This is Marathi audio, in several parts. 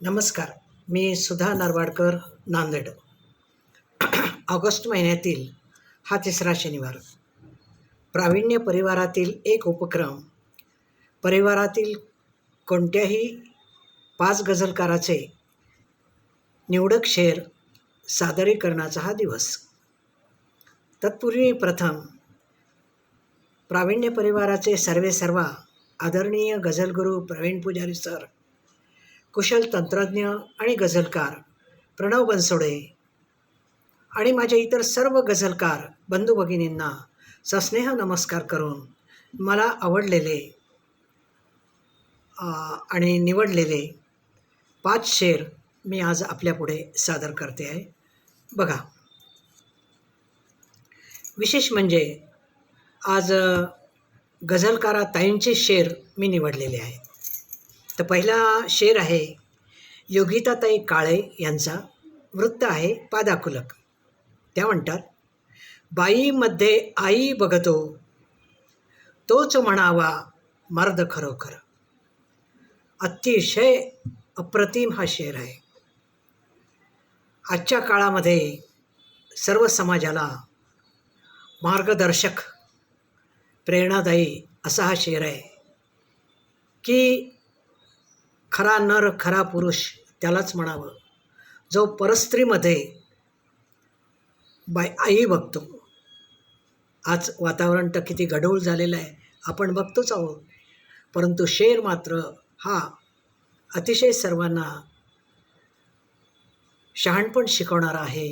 नमस्कार. मी सुधा नरवाडकर, नांदेड. ऑगस्ट महिन्यातील हा तिसरा शनिवार. प्रावीण्य परिवारातील एक उपक्रम. परिवारातील कोणत्याही 5 गझलकाराचे निवडक शेर सादरीकरणाचा हा दिवस. तत्पूर्वी प्रथम प्रावीण्य परिवाराचे सर्वेसर्वा आदरणीय गझलगुरू प्रवीण पुजारी सर, कुशल तंत्रज्ञ आणि गझलकार प्रणव बनसोडे आणि माझे इतर सर्व गझलकार बंधू भगिनींना सस्नेह नमस्कार करून मला आवडलेले आणि निवडलेले 5 शेर मी आज आपल्यापुढे सादर करते आहे. बघा, विशेष म्हणजे आज गझलकारा ताईंचे शेर मी निवडलेले आहे. तर पहिला शेर आहे योगिताताई काळे यांचा. वृत्त आहे पादाकुलक. त्या म्हणतात, बाईमध्ये आई बघतो तोच म्हणावा मर्द खरोखर. अतिशय अप्रतिम हा शेर आहे. आजच्या काळामध्ये सर्व समाजाला मार्गदर्शक, प्रेरणादायी असा हा शेर आहे की खरा नर, खरा पुरुष त्यालाच म्हणावं जो परस्त्रीमध्ये आई बघतो. आज वातावरण तर किती गढूळ झालेलं आहे, आपण बघतोच आहोत. परंतु शेर मात्र हा अतिशय सर्वांना शहाणपण शिकवणारा आहे,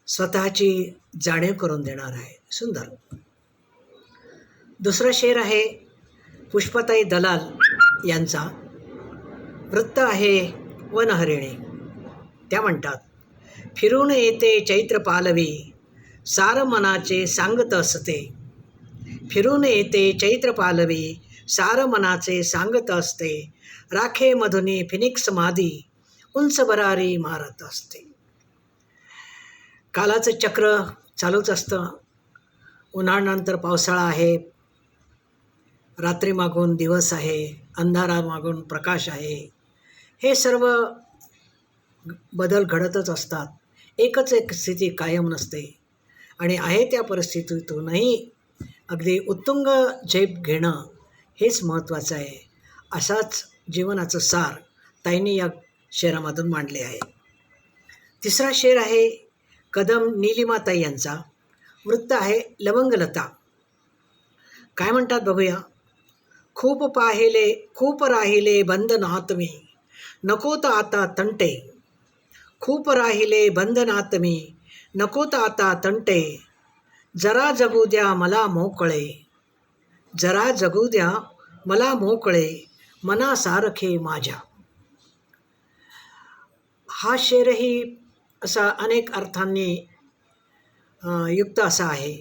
स्वतःची जाणीव करून देणार आहे. सुंदर. दुसरा शेर आहे पुष्पाताई दलाल यांचा. वृत्त आहे वनहरिणी. त्या म्हणतात, फिरून येते चैत्र पालवी सार मनाचे सांगत असते. फिरून येते चैत्र पालवी सार मनाचे सांगत असते. राखे मधुनी फिनिक्स मादी उंच भरारी मारत असते. कालाचं चक्र चालूच असतं. उन्हाळ्यानंतर पावसाळा आहे, रात्रीमागून दिवस आहे, अंधारामागून प्रकाश आहे. हे सर्व बदल घडतच असतात. एकच एक स्थिती कायम नसते आणि आहे त्या परिस्थितीतूनही अगदी उत्तुंग झेप घेणं हेच महत्त्वाचं आहे. असाच जीवनाचं सार ताईंनी या शेरामधून मांडले आहे. तिसरा शेर आहे कदम नीलिमाताई यांचा. वृत्त आहे लवंगलता. काय म्हणतात बघूया. खूप पाहिले खूप राहिले बंधनात मी नकोत आता तंटे. खूप राहिले बंधनात मी नकोत आता तंटे. जरा जगू द्या मला मोकळे. जरा जगू द्या मला मोकळे मनासारखे माझ्या. हा शेरही असा अनेक अर्थांनी युक्त असा आहे.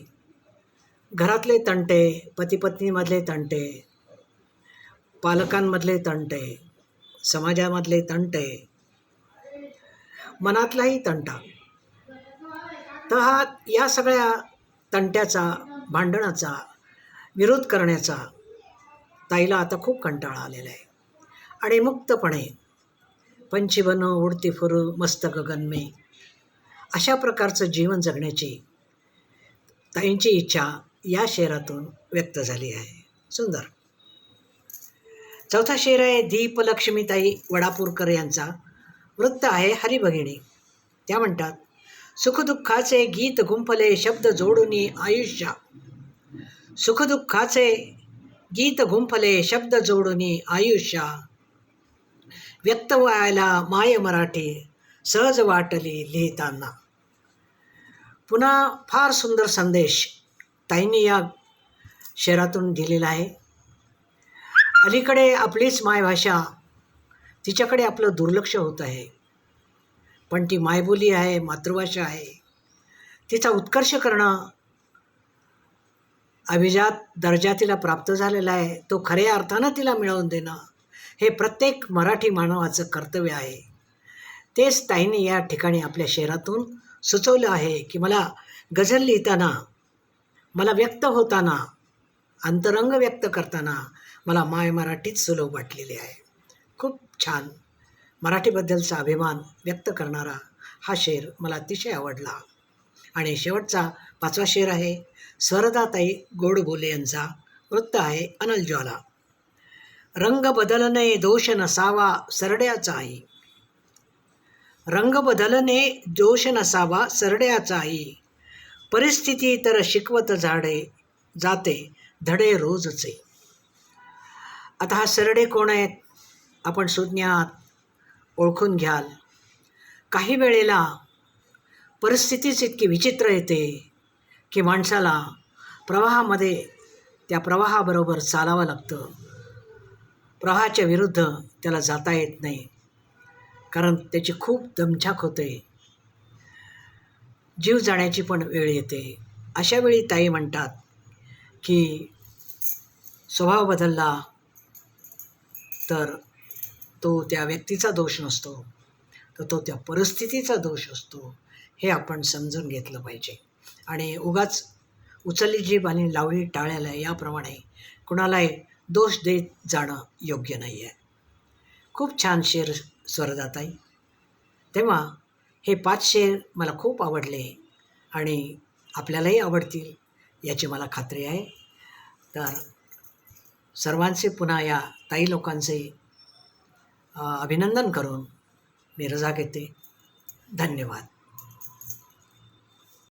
घरातले तंटे, पतीपत्नीमधले तंटे, पालकांमधले तंटे, समाजामधले तंटे, मनातलाही तंटा. तर या सगळ्या तंट्याचा, भांडणाचा, विरोध करण्याचा ताईला आता खूप कंटाळा आलेला आहे. आणि मुक्तपणे पंछी बनो उडती फिरू मस्त गगन में अशा प्रकारचं जीवन जगण्याची ताईंची इच्छा या शेरातून व्यक्त झाली आहे. सुंदर. चौथा शेर आहे दीपलक्ष्मीताई वडापूरकर यांचा. वृत्त आहे हरिभगिनी. त्या म्हणतात, सुखदुःखाचे गीत गुंफले शब्द जोडूनी आयुष्या. सुखदुःखाचे गीत गुंफले शब्द जोडूनी आयुष्या. व्यक्त व्हायला माय मराठी सहज वाटली लिहिताना. पुन्हा फार सुंदर संदेश ताईंनी या शेरातून दिलेला आहे. अलीकडे आपलीच मायभाषा, तिच्याकडे आपलं दुर्लक्ष होत आहे. पण ती मायबोली आहे, मातृभाषा आहे. तिचा उत्कर्ष करणं, अभिजात दर्जा तिला प्राप्त झालेला आहे, तो खऱ्या अर्थानं तिला मिळवून देणं हे प्रत्येक मराठी मानवाचं कर्तव्य आहे. तेच ताईंनी या ठिकाणी आपल्या शेरातून सुचवलं आहे की मला गझल लिहिताना, मला व्यक्त होताना, अंतरंग व्यक्त करताना मला माय मराठीच सुलभ वाटलेली आहे. खूप छान. मराठीबद्दलचा अभिमान व्यक्त करणारा हा शेर मला अतिशय आवडला. आणि शेवटचा 5वा शेर आहे स्वरदाताई गोडबोले यांचा. वृत्त आहे अनल ज्वाला. रंग बदलणे दोष नसावा सरड्याचाही. रंग बदलणे दोष नसावा सरड्याचाही. परिस्थिती तर शिकवत जाते धडे रोजचे. आता हा सरडे कोण आहेत आपण सुज्ञात ओळखून घ्याल. काही वेळेला परिस्थितीच इतकी विचित्र येते की माणसाला प्रवाहामध्ये त्या प्रवाहाबरोबर चालावं लागतं. प्रवाहाच्या विरुद्ध त्याला जाता येत नाही, कारण त्याची खूप दमछाक होते. जीव जाण्याची पण वेळ येते. अशा वेळी ताई म्हणतात की स्वभाव बदलला तर तो त्या व्यक्तीचा दोष नसतो, तर तो त्या परिस्थितीचा दोष असतो. हे आपण समजून घेतलं पाहिजे. आणि उगाच उचलली जीभ आणि लावली टाळ्याला याप्रमाणे कुणालाही दोष देत जाणं योग्य नाही आहे. खूप छान शेर स्वरदाताई. तेव्हा हे 5 शेर मला खूप आवडले आणि आपल्यालाही आवडतील याची मला खात्री आहे. तर सर्वांचे पुन्हा या ताई लोकांचे अभिनंदन करून मी रजा घेते. धन्यवाद.